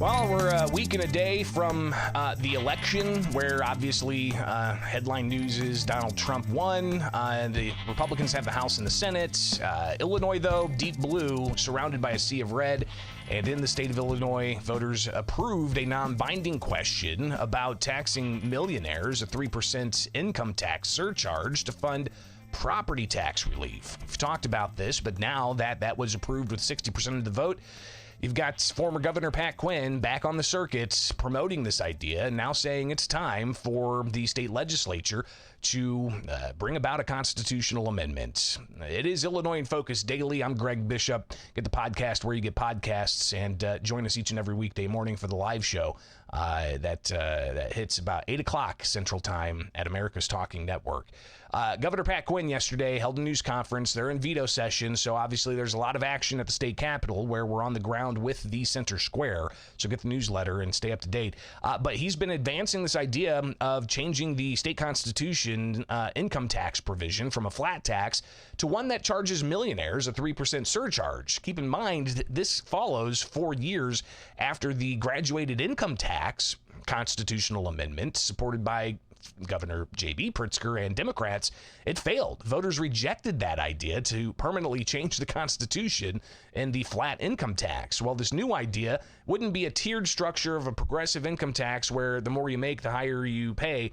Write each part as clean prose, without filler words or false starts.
Well, we're a week and a day from the election, where obviously headline news is Donald Trump won. The Republicans have the House and the Senate. Illinois, though, deep blue, surrounded by a sea of red. And in the state of Illinois, voters approved a non-binding question about taxing millionaires, a 3% income tax surcharge to fund property tax relief. We've talked about this, but now that was approved with 60% of the vote, you've got former Governor Pat Quinn back on the circuit promoting this idea and now saying it's time for the state legislature to bring about a constitutional amendment. It is Illinois in Focus Daily. I'm Greg Bishop. Get the podcast where you get podcasts, and join us each and every weekday morning for the live show that hits about 8 o'clock Central Time at America's Talking Network. Governor Pat Quinn yesterday held a news conference. They're in veto session, so obviously there's a lot of action at the state capitol where we're on the ground with the center square. So get the newsletter and stay up to date. But he's been advancing this idea of changing the state constitution income tax provision from a flat tax to one that charges millionaires a 3% surcharge. Keep in mind, this follows 4 years after the graduated income tax constitutional amendment supported by Governor J.B. Pritzker and Democrats. It failed. Voters rejected that idea to permanently change the Constitution and the flat income tax. Well, this new idea wouldn't be a tiered structure of a progressive income tax where the more you make, the higher you pay.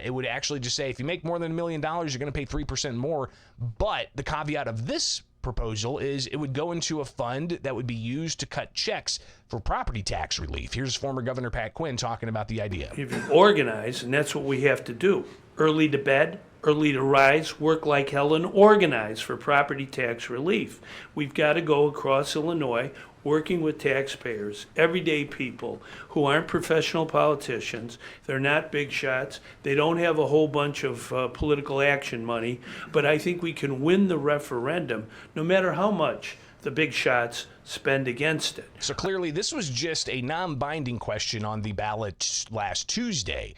It would actually just say if you make more than $1 million, you're going to pay 3% more. But the caveat of this proposal is it would go into a fund that would be used to cut checks for property tax relief. Here's former Governor Pat Quinn talking about the idea. If you organize, and that's what we have to do, early to bed, early to rise, work like hell, and organize for property tax relief. We've got to go across Illinois working with taxpayers, everyday people who aren't professional politicians. They're not big shots. They don't have a whole bunch of political action money. But I think we can win the referendum no matter how much the big shots spend against it. So clearly this was just a non-binding question on the ballot last Tuesday.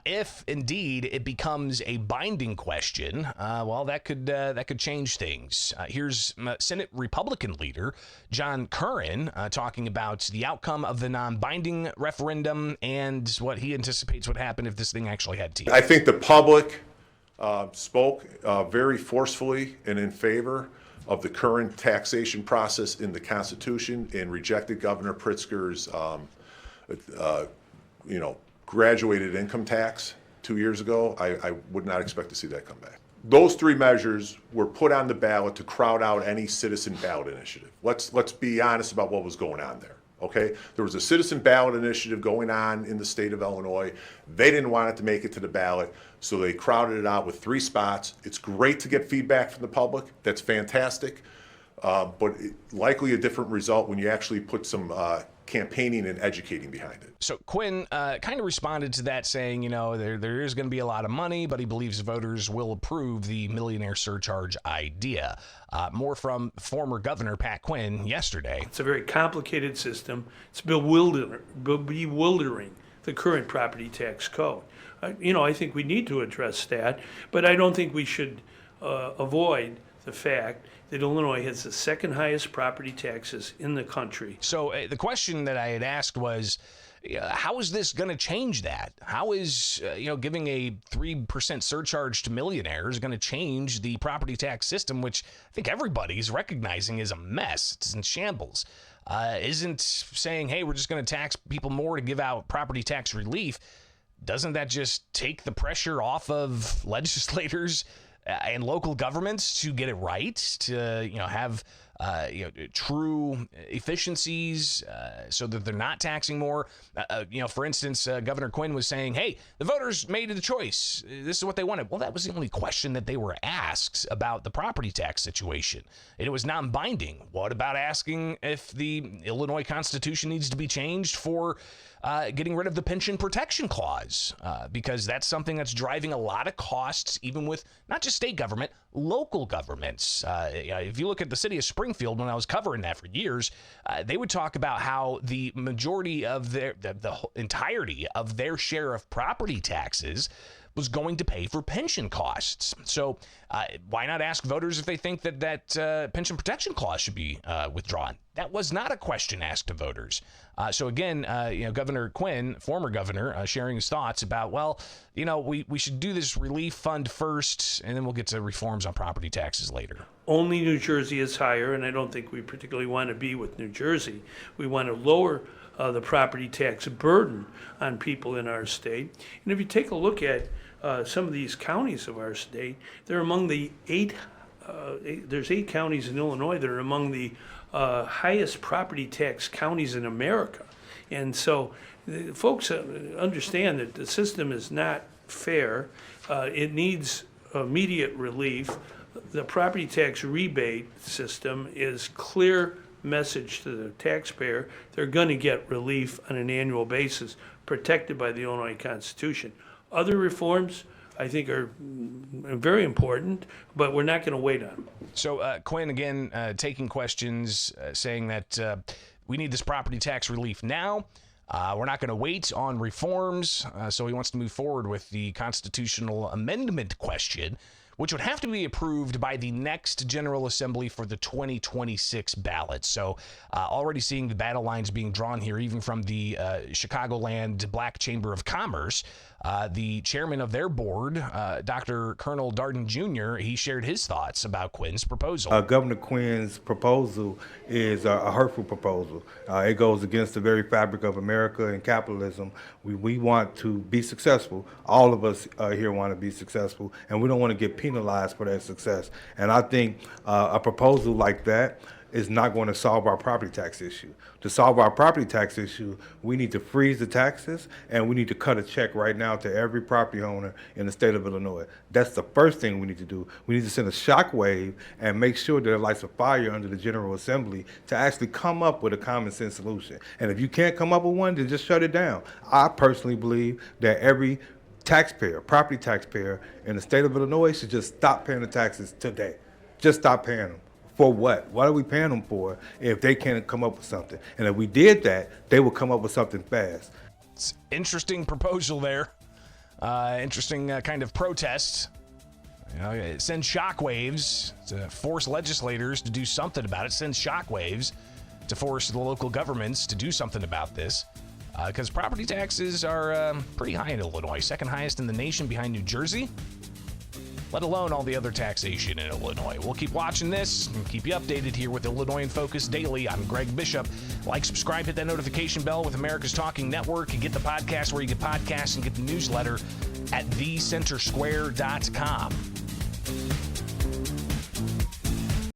If indeed it becomes a binding question, well, that could change things. Here's Senate Republican leader John Curran talking about the outcome of the non-binding referendum and what he anticipates would happen if this thing actually had teeth. I think the public spoke very forcefully and in favor of the current taxation process in the Constitution and rejected Governor Pritzker's, graduated income tax 2 years ago. I would not expect to see that come back. Those three measures were put on the ballot to crowd out any citizen ballot initiative. Let's be honest about what was going on there. Okay, there was a citizen ballot initiative going on in the state of Illinois. They didn't want it to make it to the ballot, so they crowded it out with 3 spots. It's great to get feedback from the public. That's fantastic, but likely a different result when you actually put some campaigning and educating behind it. So Quinn kind of responded to that saying, there is going to be a lot of money, but he believes voters will approve the millionaire surcharge idea. More from former Governor Pat Quinn yesterday. It's a very complicated system. It's bewildering, the current property tax code. I think we need to address that, but I don't think we should avoid the fact that Illinois has the second highest property taxes in the country. So the question that I had asked was, how is this going to change that? How is giving a 3% surcharge to millionaires going to change the property tax system, which I think everybody's recognizing is a mess? It's in shambles. Isn't saying, hey, we're just going to tax people more to give out property tax relief. Doesn't that just take the pressure off of legislators and local governments to get it right, to have true efficiencies so that they're not taxing more? For instance, Governor Quinn was saying, hey, the voters made the choice. This is what they wanted. Well, that was the only question that they were asked about the property tax situation. It was non-binding. What about asking if the Illinois Constitution needs to be changed for getting rid of the pension protection clause? Because that's something that's driving a lot of costs, even with not just state government, local governments. If you look at the city of Springfield, when I was covering that for years, they would talk about how the majority of the entirety of their share of property taxes was going to pay for pension costs. So why not ask voters if they think that pension protection clause should be withdrawn? That was not a question asked to voters. So again, Governor Quinn, former governor, sharing his thoughts about, we should do this relief fund first, and then we'll get to reforms on property taxes later. Only New Jersey is higher, and I don't think we particularly want to be with New Jersey. We want to lower the property tax burden on people in our state. And if you take a look at some of these counties of our state, they're among the there's 8 counties in Illinois that are among the highest property tax counties in America. And so folks understand that the system is not fair. It needs immediate relief. The property tax rebate system is clear message to the taxpayer. They're going to get relief on an annual basis, protected by the Illinois Constitution. Other reforms, I think, are very important, but we're not going to wait on them. So Quinn, again, taking questions, saying that we need this property tax relief now. We're not going to wait on reforms. So he wants to move forward with the constitutional amendment question, which would have to be approved by the next General Assembly for the 2026 ballot. So already seeing the battle lines being drawn here, even from the Chicagoland Black Chamber of Commerce. The chairman of their board, Dr. Colonel Darden Jr., he shared his thoughts about Quinn's proposal. Governor Quinn's proposal is a hurtful proposal. It goes against the very fabric of America and capitalism. We want to be successful. All of us here want to be successful, and we don't want to get penalized for that success. And I think a proposal like that is not going to solve our property tax issue. To solve our property tax issue, we need to freeze the taxes, and we need to cut a check right now to every property owner in the state of Illinois. That's the first thing we need to do. We need to send a shockwave and make sure that it lights a fire under the General Assembly to actually come up with a common sense solution. And if you can't come up with one, then just shut it down. I personally believe that every taxpayer, property taxpayer in the state of Illinois should just stop paying the taxes today. Just stop paying them. For what? What are we paying them for if they can't come up with something? And if we did that, they would come up with something fast. It's interesting proposal there. Interesting kind of protest. It sends shockwaves to force legislators to do something about it. It sends shockwaves to force the local governments to do something about this. Because property taxes are pretty high in Illinois, second highest in the nation behind New Jersey, let alone all the other taxation in Illinois. We'll keep watching this and keep you updated here with Illinois in Focus Daily. I'm Greg Bishop. Like, subscribe, hit that notification bell with America's Talking Network, and get the podcast where you get podcasts, and get the newsletter at thecentersquare.com.